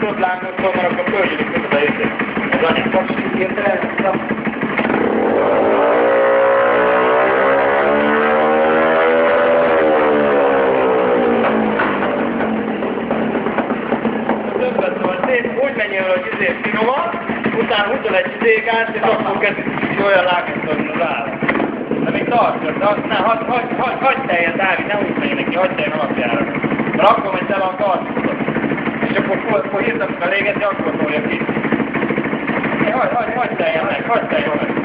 tudod lángoltól, mert akkor földjük közben érted. Az anyag kapcsolat érted? Úgy menjél, hogy finoman, utána húzol egy izégást, és akkor kezdjük olyan lágasztani az állat. De még tartod, de aztán hagyd teljen, Dávid, ne úgy menj neki, hagyd teljen alapjára. Mert akkor megy el a kartozat. És akkor hirtelen kell égetni, akkor tolja ki. Hagyd teljen meg, hagyd teljen meg.